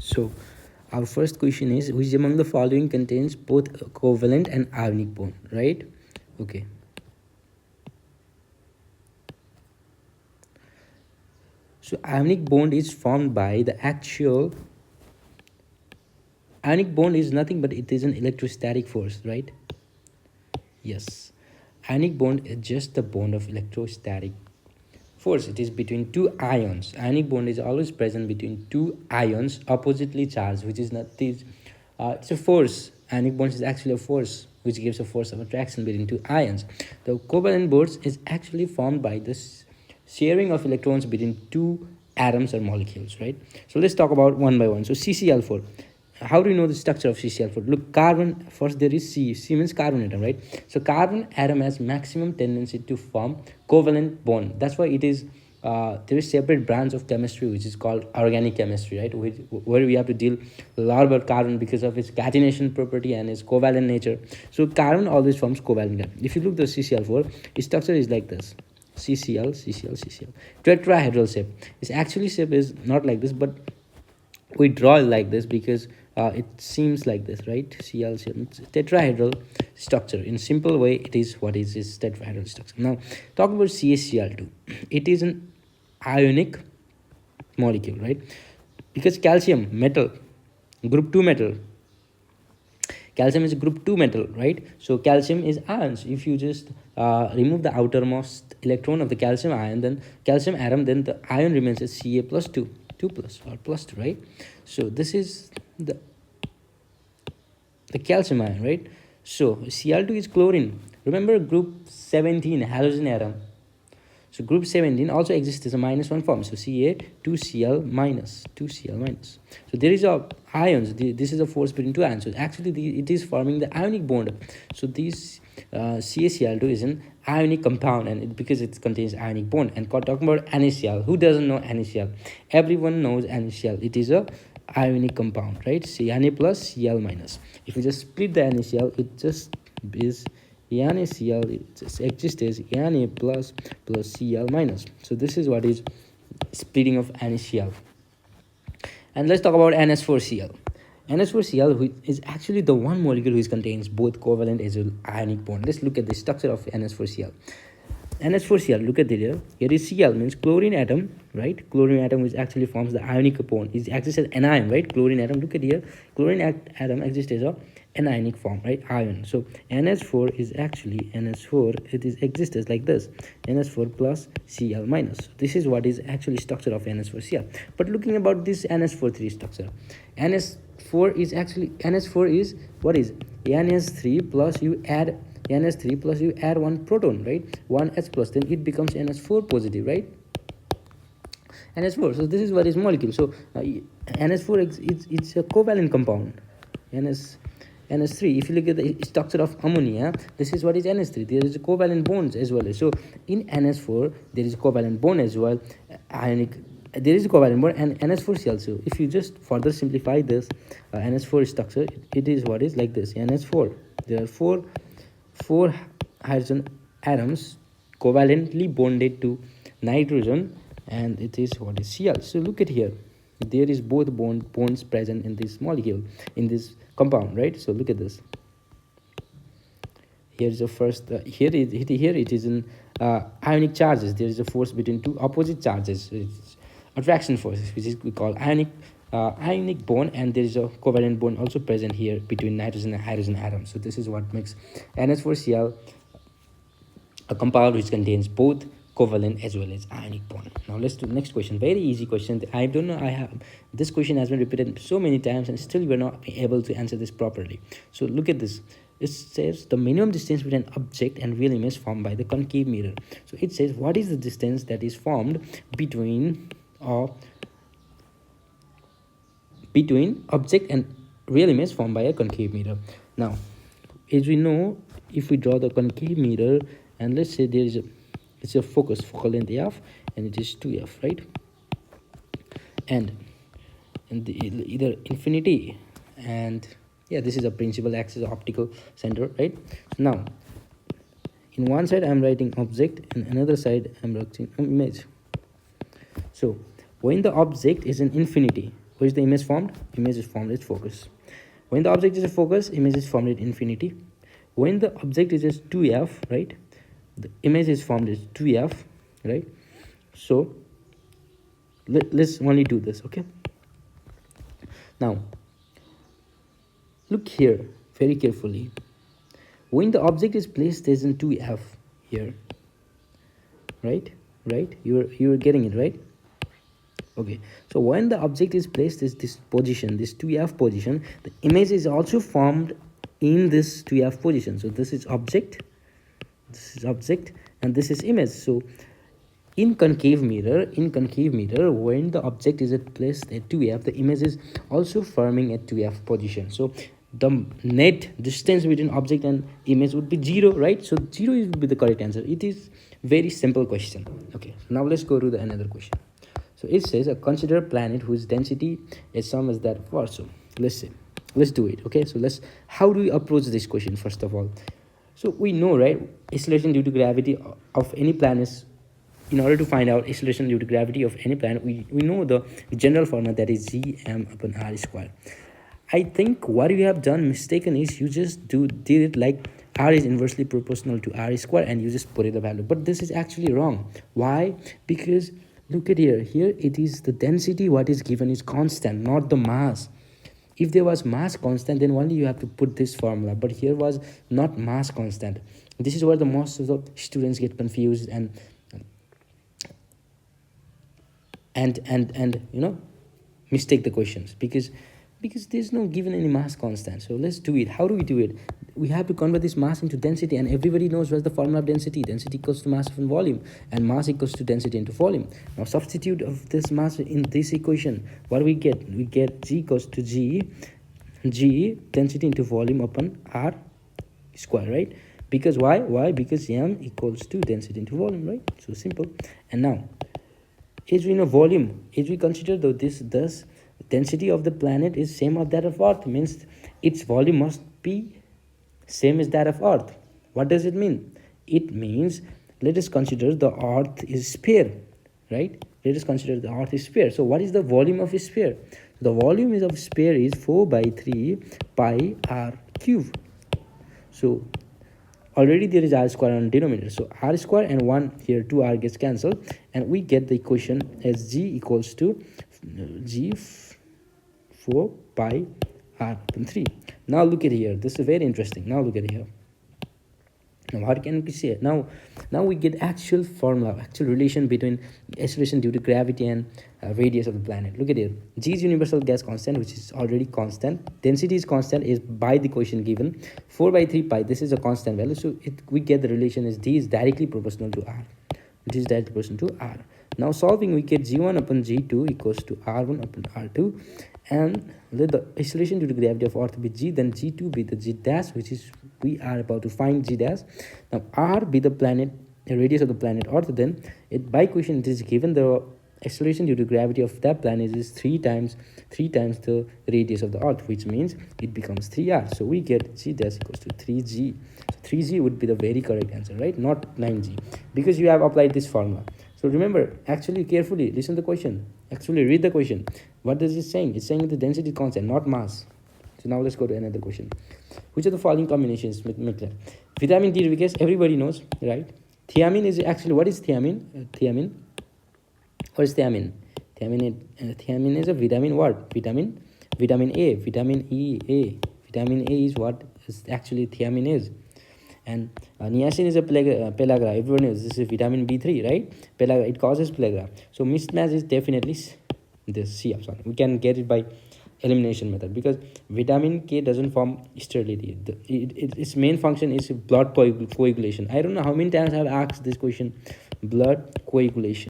So our first question is, which among the following contains both a covalent and ionic bond, right? Okay. So ionic bond is formed by the actual ionic bond is nothing but it is an electrostatic force, right? Yes. Ionic bond is just the bond of electrostatic force. It is between two ions. Ionic bond is always present between two ions oppositely charged, which is not this. It's a force. Ionic bond is actually a force which gives a force of attraction between two ions. The covalent bonds is actually formed by this sharing of electrons between two atoms or molecules, right? So let's talk about one by one. So CCl4. How do you know the structure of CCl4? Look, carbon, first there is C. C means carbon atom, right? So carbon atom has maximum tendency to form covalent bond. That's why it is, there is separate branch of chemistry which is called organic chemistry, right? Where we have to deal a lot about carbon because of its catenation property and its covalent nature. So carbon always forms covalent. If you look at the CCl4, its structure is like this. CCl, CCl, CCl. Tetrahedral shape. Its actually shape is not like this, but we draw it like this because it seems like this, right? Cl, tetrahedral structure. In simple way, it is what is this tetrahedral structure. Now, talk about CaCl2. It is an ionic molecule, right? Because calcium, metal, group 2 metal. Calcium is a group 2 metal, right? So calcium is ions. If you just remove the outermost electron of the calcium ion, then calcium atom, then the ion remains as Ca plus 2. 2 plus or plus 2, right? So this is the calcium ion, right? So Cl2 is chlorine. Remember group 17 halogen atom. So group 17 also exists as a -1 form. So Ca2Cl minus 2Cl minus. So there is a ions. This is a force between two ions. So actually it is forming the ionic bond. So this CaCl2 is an ionic compound, and because it contains ionic bond. And talking about NaCl, who doesn't know NaCl? Everyone knows NaCl. It is a ionic compound, right? Na plus Cl minus. If you just split the NaCl, it just is NaCl. It just exists as Na plus Cl minus. So this is what is splitting of NaCl. And let's talk about NS4Cl. NS4Cl is actually the one molecule which contains both covalent as well ionic bond. Let's look at the structure of NS4Cl. NS4Cl, look at it here. Here is Cl means chlorine atom, right? Chlorine atom which actually forms the ionic bond. It exists as anion, right? Chlorine atom, look at here. Chlorine atom exists as a anionic form, right? Ion. So NS4 is actually NS4. It is exists as like this. NS4 plus Cl minus. So this is what is actually structure of NS4Cl. But looking about this NS4 structure, NS4 is actually NS4 is what is NS3 plus you add NS3 plus you add one proton, right? One H plus, then it becomes NS4 positive, right? NS4. So this is what is molecule. So NS4 it's a covalent compound. NS3. If you look at the structure of ammonia, this is what is NS3. There is a covalent bonds as well. So in NS4 there is a covalent bond as well. Ionic. There is a covalent bond and NS4Cl. So if you just further simplify this NS4 structure, it is what is like this. NS4. There are four hydrogen atoms covalently bonded to nitrogen, and it is what is Cl. So look at here, there is both bonds present in this molecule, in this compound, right? So look at this. Here is the first here it is in ionic charges. There is a force between two opposite charges. It's attraction forces, which is we call ionic bond, and there is a covalent bond also present here between nitrogen and hydrogen atoms. So this is what makes NS4Cl a compound which contains both covalent as well as ionic bond. Now let's do the next question. Very easy question. I don't know, this question has been repeated so many times and still we're not able to answer this properly. So look at this. It says the minimum distance between an object and real image formed by the concave mirror. So it says what is the distance that is formed between object and real image formed by a concave mirror. Now, as we know, if we draw the concave mirror, and let's say there is it's a focal length f, and it is 2f, right? And either infinity and yeah, this is a principal axis optical center, right? Now, in one side I'm writing object, and another side I'm writing image. So when the object is in infinity, What is the image formed? Image is formed at focus. When the object is a focus, image is formed at infinity. When the object is as 2f, right, the image is formed as 2f, right? So let's only do this, okay? Now look here very carefully. When the object is placed as in 2f here, right, you're getting it, right? Okay, so when the object is placed as this position, this 2f position, the image is also formed in this 2f position. So this is object, and this is image. So in concave mirror, when the object is placed at 2f, the image is also forming at 2f position. So the net distance between object and image would be 0, right? So 0 would be the correct answer. It is very simple question. Okay, now let's go to the another question. So it says, consider a planet whose density is same as that of Earth. So let's do it. Okay, so how do we approach this question? First of all, so we know, right, acceleration due to gravity of any planet. In order to find out acceleration due to gravity of any planet, we know the general formula, that is gm upon r square. I think what you have done mistaken is you just did it like r is inversely proportional to r square and you just put it the value, but this is actually wrong. Why? Because look at here it is the density, what is given is constant, not the mass. If there was mass constant, then only you have to put this formula, but here was not mass constant. This is where the most of the students get confused and you know, mistake the questions, because there's no given any mass constant. So let's do it. How do we do it? We have to convert this mass into density, and everybody knows what's the formula of density. Density equals to mass upon volume, and mass equals to density into volume. Now substitute of this mass in this equation. What do we get? We get g equals to g density into volume upon r square, right? Because why? Because m equals to density into volume, right? So simple. And now, as we know volume, as we consider though this density of the planet is same as that of Earth, means its volume must be same as that of Earth. What does it mean? It means, let us consider the Earth is sphere, right? Let us consider the Earth is sphere. So what is the volume of a sphere? The volume is of sphere is 4 by 3 pi r cube. So already there is r square on denominator, so r square and 1 here, 2r gets cancelled, and we get the equation as g equals to g 4 pi r upon 3. Now look at here, this is very interesting. Now look at here. Now what can we say? Now we get actual formula, actual relation between acceleration due to gravity and radius of the planet. Look at here. G is universal gas constant, which is already constant. Density is constant, is by the equation given. 4 by 3 pi, this is a constant value. So we get the relation as D is directly proportional to R. It is directly proportional to R. Now solving, we get G1 upon G2 equals to R1 upon R2. And let the acceleration due to gravity of Earth be G, then G2 be the G dash, which is we are about to find G dash. Now R be the planet, the radius of the planet Earth. Then by equation it is given the acceleration due to gravity of that planet is 3 times the radius of the Earth, which means it becomes 3r. So we get G dash equals to 3g. So 3g would be the very correct answer, right? Not 9g, because you have applied this formula. So remember, actually carefully listen to the question. Actually read the question. What is it saying? It's saying the density constant, not mass. So now let's go to another question. Which of the following combinations make that? Vitamin D, because everybody knows, right? Thiamine is actually, what is thiamine? What is thiamine? Thiamine is a vitamin what? Vitamin A, vitamin E, A. Vitamin A is what is actually thiamine is. And niacin is a pellagra. Everyone knows this is vitamin B3, right? Pellagra, it causes pellagra. So mismatch is definitely this C option. We can get it by elimination method, because vitamin K doesn't form sterility. Its main function is blood coagulation. I don't know how many times I've asked this question, blood coagulation.